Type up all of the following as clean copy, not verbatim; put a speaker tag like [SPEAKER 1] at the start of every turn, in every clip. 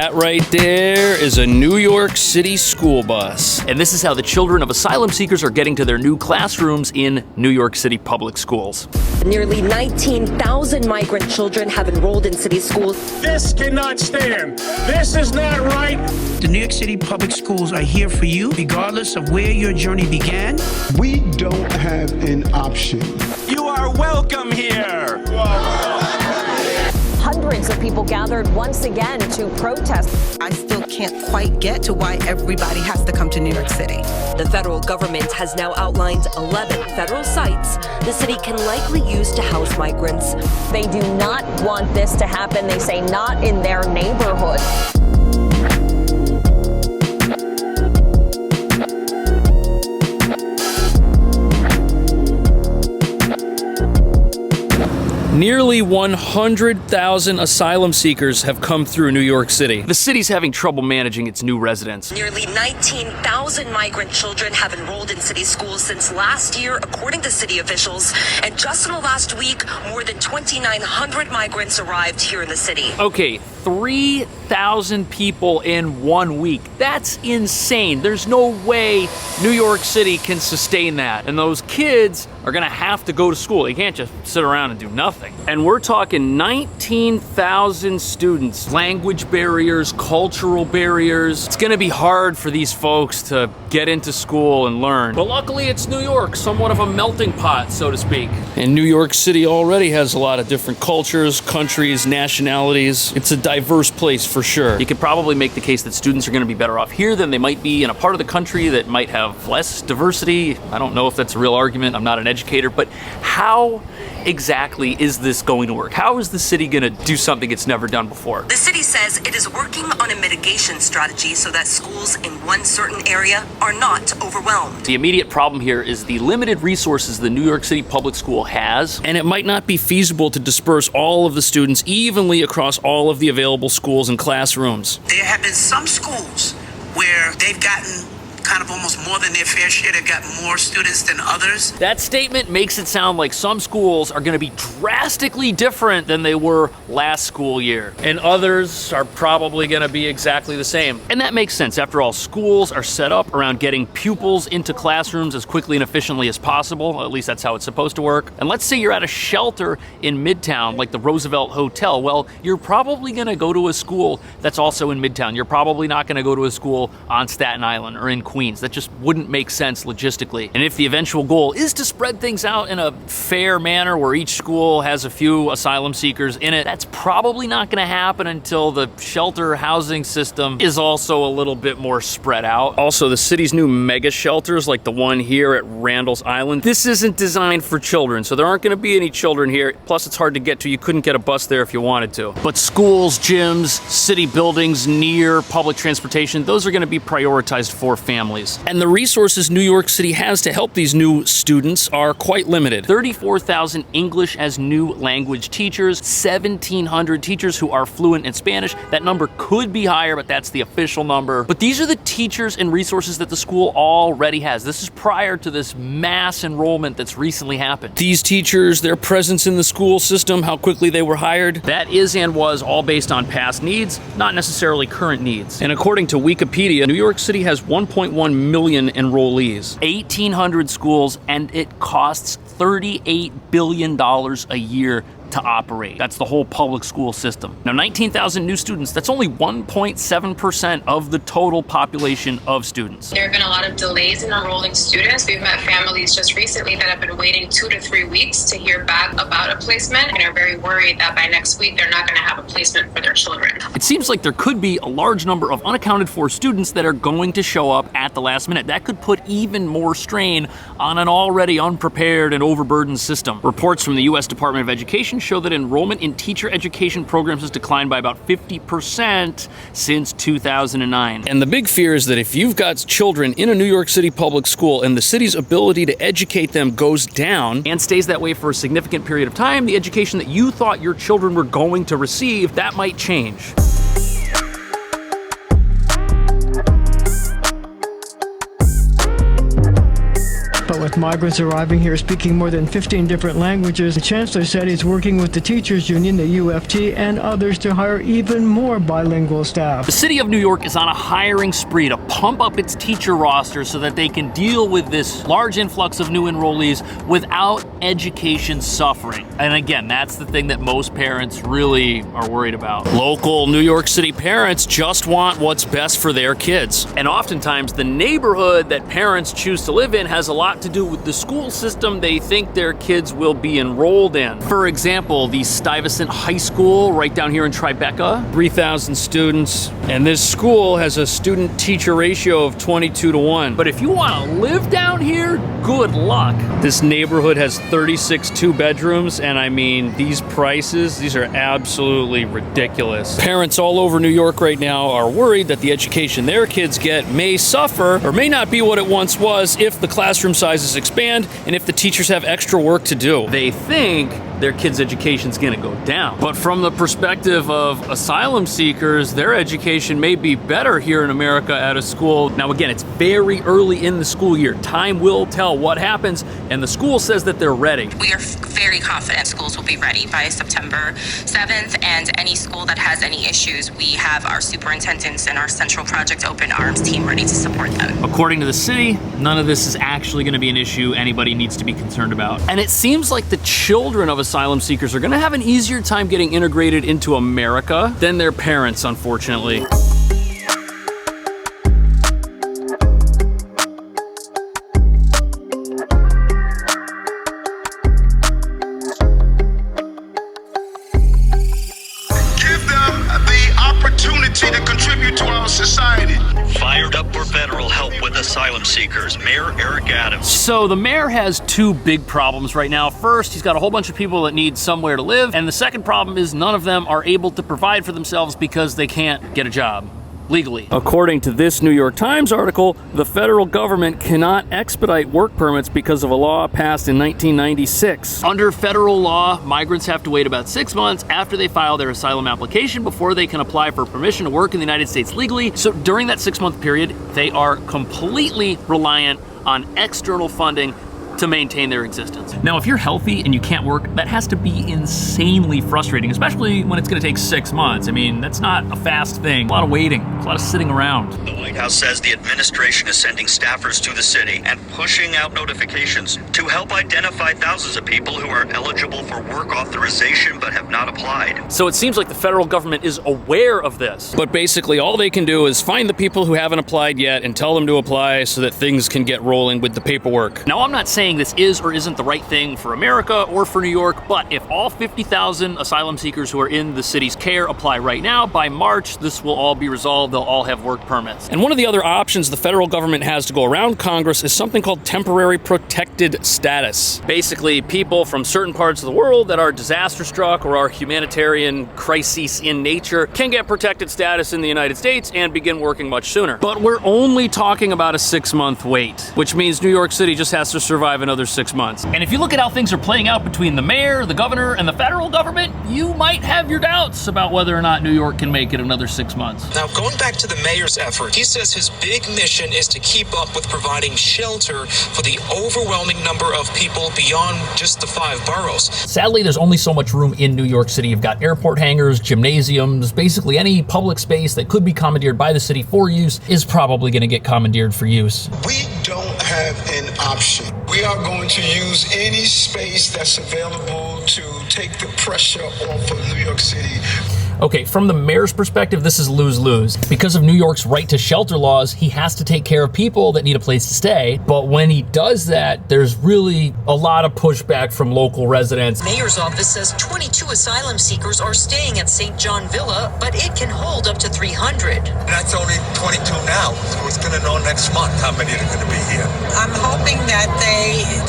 [SPEAKER 1] That right there is a New York City school bus.
[SPEAKER 2] And this is how the children of asylum seekers are getting to their new classrooms in New York City public schools.
[SPEAKER 3] Nearly 19,000 migrant children have enrolled in city schools.
[SPEAKER 4] This cannot stand. This is not right.
[SPEAKER 5] The New York City public schools are here for you, regardless of where your journey began.
[SPEAKER 6] We don't have an option.
[SPEAKER 4] You are welcome here.
[SPEAKER 7] Hundreds of people gathered once again to protest.
[SPEAKER 8] I still can't quite get to why everybody has to come to New York City.
[SPEAKER 3] The federal government has now outlined 11 federal sites the city can likely use to house migrants.
[SPEAKER 7] They do not want this to happen. They say not in their neighborhood.
[SPEAKER 1] Nearly 100,000 asylum seekers have come through New York City.
[SPEAKER 2] The city's having trouble managing its new residents.
[SPEAKER 3] Nearly 19,000 migrant children have enrolled in city schools since last year, according to city officials. And just in the last week, more than 2,900 migrants arrived here in the city.
[SPEAKER 2] Okay, 3,000 people in 1 week. That's insane. There's no way New York City can sustain that. And those kids are gonna have to go to school. They can't just sit around and do nothing. And we're talking 19,000 students. Language barriers, cultural barriers. It's gonna be hard for these folks to get into school and learn. But luckily it's New York, somewhat of a melting pot, so to speak.
[SPEAKER 1] And New York City already has a lot of different cultures, countries, nationalities. It's a diverse place for sure.
[SPEAKER 2] You could probably make the case that students are gonna be better off here than they might be in a part of the country that might have less diversity. I don't know if that's a real argument. I'm not an educator, but how exactly is this going to work? How is the city gonna do something it's never done before?
[SPEAKER 3] The city says it is working on a mitigation strategy so that schools in one certain area are not overwhelmed.
[SPEAKER 2] The immediate problem here is the limited resources the New York City public school has.
[SPEAKER 1] And it might not be feasible to disperse all of the students evenly across all of the available schools and classrooms.
[SPEAKER 5] There have been some schools where they've gotten kind of almost more than their fair share. They've got more students than others.
[SPEAKER 2] That statement makes it sound like some schools are gonna be drastically different than they were last school year.
[SPEAKER 1] And others are probably gonna be exactly the same.
[SPEAKER 2] And that makes sense. After all, schools are set up around getting pupils into classrooms as quickly and efficiently as possible. At least that's how it's supposed to work. And let's say you're at a shelter in Midtown, like the Roosevelt Hotel. Well, you're probably gonna go to a school that's also in Midtown. You're probably not gonna go to a school on Staten Island or in Queens. That just wouldn't make sense logistically. And if the eventual goal is to spread things out in a fair manner where each school has a few asylum seekers in it, that's probably not gonna happen until the shelter housing system is also a little bit more spread out.
[SPEAKER 1] Also, the city's new mega shelters, like the one here at Randall's Island, this isn't designed for children, so there aren't gonna be any children here. Plus, it's hard to get to. You couldn't get a bus there if you wanted to.
[SPEAKER 2] But schools, gyms, city buildings near public transportation, those are gonna be prioritized for families.
[SPEAKER 1] And the resources New York City has to help these new students are quite limited.
[SPEAKER 2] 34,000 English as new language teachers, 1,700 teachers who are fluent in Spanish. That number could be higher, but that's the official number. But these are the teachers and resources that the school already has. This is prior to this mass enrollment that's recently happened.
[SPEAKER 1] These teachers, their presence in the school system, how quickly they were hired.
[SPEAKER 2] That is and was all based on past needs, not necessarily current needs.
[SPEAKER 1] And according to Wikipedia, New York City has 1.1 million enrollees.
[SPEAKER 2] 1,800 schools, and it costs $38 billion a year to operate. That's the whole public school system. Now, 19,000 new students, that's only 1.7% of the total population of students.
[SPEAKER 9] There have been a lot of delays in enrolling students. We've met families just recently that have been waiting 2 to 3 weeks to hear back about a placement and are very worried that by next week they're not going to have a placement for their children.
[SPEAKER 2] It seems like there could be a large number of unaccounted for students that are going to show up at the last minute. That could put even more strain on an already unprepared and overburdened system. Reports from the U.S. Department of Education show that enrollment in teacher education programs has declined by about 50% since 2009.
[SPEAKER 1] And the big fear is that if you've got children in a New York City public school and the city's ability to educate them goes down
[SPEAKER 2] and stays that way for a significant period of time, the education that you thought your children were going to receive, that might change.
[SPEAKER 5] But
[SPEAKER 10] With migrants arriving here speaking more than 15 different languages, the chancellor said he's working with the teachers union, the UFT, and others to hire even more bilingual staff.
[SPEAKER 2] The city of New York is on a hiring spree to pump up its teacher roster so that they can deal with this large influx of new enrollees without education suffering. And again, that's the thing that most parents really are worried about.
[SPEAKER 1] Local New York City parents just want what's best for their kids.
[SPEAKER 2] And oftentimes the neighborhood that parents choose to live in has a lot to do with the school system they think their kids will be enrolled in. For example, the Stuyvesant High School right down here in Tribeca.
[SPEAKER 1] 3,000 students, and this school has a student-teacher ratio of 22-1.
[SPEAKER 2] But if you want to live down here, good luck.
[SPEAKER 1] This neighborhood has 36 two-bedrooms, and I mean, these prices, these are absolutely ridiculous. Parents all over New York right now are worried that the education their kids get may suffer or may not be what it once was if the classroom sizes expand and if the teachers have extra work to do.
[SPEAKER 2] They think their kids' education's gonna go down. But from the perspective of asylum seekers, their education may be better here in America at a school. Now again, it's very early in the school year. Time will tell what happens, and the school says that they're ready.
[SPEAKER 11] We are very confident schools will be ready by September 7th, and any school that has any issues, we have our superintendents and our Central Project Open Arms team ready to support them.
[SPEAKER 2] According to the city, none of this is actually gonna be an issue anybody needs to be concerned about. And it seems like the children of asylum seekers are gonna have an easier time getting integrated into America than their parents, unfortunately.
[SPEAKER 4] To contribute to our society.
[SPEAKER 12] Fired up for federal help with asylum seekers, Mayor Eric Adams.
[SPEAKER 2] So the mayor has two big problems right now. First, he's got a whole bunch of people that need somewhere to live. And the second problem is none of them are able to provide for themselves because they can't get a job legally.
[SPEAKER 1] According to this New York Times article, the federal government cannot expedite work permits because of a law passed in 1996.
[SPEAKER 2] Under federal law, migrants have to wait about 6 months after they file their asylum application before they can apply for permission to work in the United States legally. So during that 6-month period, they are completely reliant on external funding to maintain their existence. Now, if you're healthy and you can't work, that has to be insanely frustrating, especially when it's gonna take 6 months. I mean, that's not a fast thing. A lot of waiting, a lot of sitting around.
[SPEAKER 12] The White House says the administration is sending staffers to the city and pushing out notifications to help identify thousands of people who are eligible for work authorization but have not applied.
[SPEAKER 2] So it seems like the federal government is aware of this.
[SPEAKER 1] But basically all they can do is find the people who haven't applied yet and tell them to apply so that things can get rolling with the paperwork.
[SPEAKER 2] Now, I'm not saying this is or isn't the right thing for America or for New York, but if all 50,000 asylum seekers who are in the city's care apply right now, by March, this will all be resolved. They'll all have work permits.
[SPEAKER 1] And one of the other options the federal government has to go around Congress is something called temporary protected status.
[SPEAKER 2] Basically, people from certain parts of the world that are disaster struck or are humanitarian crises in nature can get protected status in the United States and begin working much sooner.
[SPEAKER 1] But we're only talking about a 6-month wait, which means New York City just has to survive another 6 months.
[SPEAKER 2] And if you look at how things are playing out between the mayor, the governor, and the federal government, you might have your doubts about whether or not New York can make it another 6 months.
[SPEAKER 13] Now, going back to the mayor's effort, he says his big mission is to keep up with providing shelter for the overwhelming number of people beyond just the 5 boroughs.
[SPEAKER 2] Sadly, there's only so much room in New York City. You've got airport hangars, gymnasiums, basically any public space that could be commandeered by the city for use is probably going to get commandeered for use.
[SPEAKER 6] We don't have an option. We are going to use any space that's available to take the pressure off of New York City.
[SPEAKER 2] Okay, from the mayor's perspective, this is lose-lose. Because of New York's right to shelter laws, he has to take care of people that need a place to stay. But when he does that, there's really a lot of pushback from local residents.
[SPEAKER 14] Mayor's office says 22 asylum seekers are staying at St. John Villa, but it can hold up to 300.
[SPEAKER 15] That's only 22 now. So it's going to know next month how many are going to be here.
[SPEAKER 16] I'm hoping that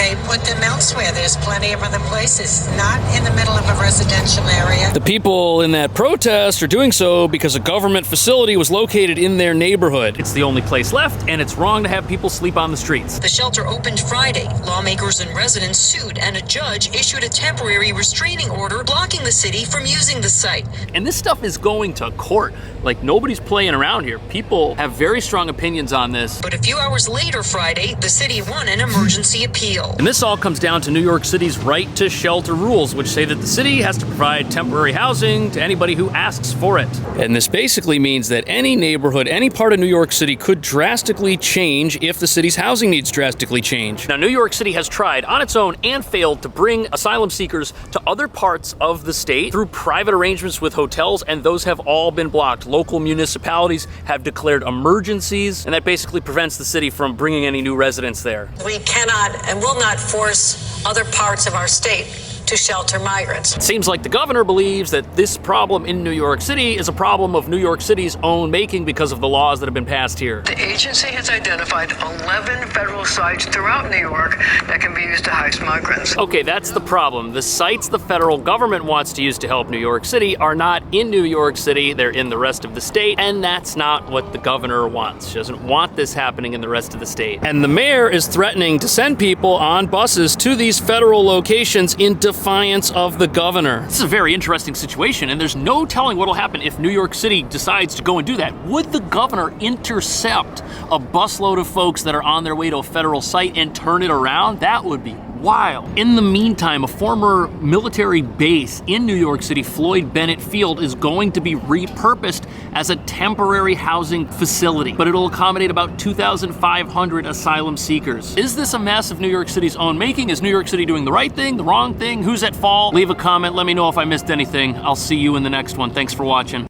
[SPEAKER 16] they put them elsewhere. There's plenty of other places, not in the middle of a
[SPEAKER 14] residential area.
[SPEAKER 1] The people in that protest are doing so because a government facility was located in their neighborhood.
[SPEAKER 2] It's the only place left, and it's wrong to have people sleep on the streets.
[SPEAKER 14] The shelter opened Friday. Lawmakers and residents sued, and a judge issued a temporary restraining order blocking the city from using the site.
[SPEAKER 2] And this stuff is going to court. Like, nobody's playing around here. People have very strong opinions on this.
[SPEAKER 14] But a few hours later Friday, the city won an emergency appeal.
[SPEAKER 2] And this all comes down to New York City's right to shelter rules, which say that the city has to provide temporary housing to anybody who asks for it.
[SPEAKER 1] And this basically means that any neighborhood, any part of New York City could drastically change if the city's housing needs drastically change.
[SPEAKER 2] Now, New York City has tried on its own and failed to bring asylum seekers to other parts of the state through private arrangements with hotels, and those have all been blocked. Local municipalities have declared emergencies, and that basically prevents the city from bringing any new residents there.
[SPEAKER 14] We cannot and will not force other parts of our state to shelter migrants.
[SPEAKER 2] It seems like the governor believes that this problem in New York City is a problem of New York City's own making because of the laws that have been passed here.
[SPEAKER 16] The agency has identified 11 federal sites throughout New York that can be used to house migrants.
[SPEAKER 2] Okay, that's the problem. The sites the federal government wants to use to help New York City are not in New York City, they're in the rest of the state, and that's not what the governor wants. She doesn't want this happening in the rest of the state.
[SPEAKER 1] And the mayor is threatening to send people on buses to these federal locations in defiance of the governor.
[SPEAKER 2] This is a very interesting situation, and there's no telling what'll happen if New York City decides to go and do that. Would the governor intercept a busload of folks that are on their way to a federal site and turn it around? That would be wild. In the meantime, a former military base in New York City, Floyd Bennett Field, is going to be repurposed as a temporary housing facility, but it'll accommodate about 2,500 asylum seekers. Is this a mess of New York City's own making? Is New York City doing the right thing, the wrong thing? Who's at fault? Leave a comment, let me know if I missed anything. I'll see you in the next one. Thanks for watching.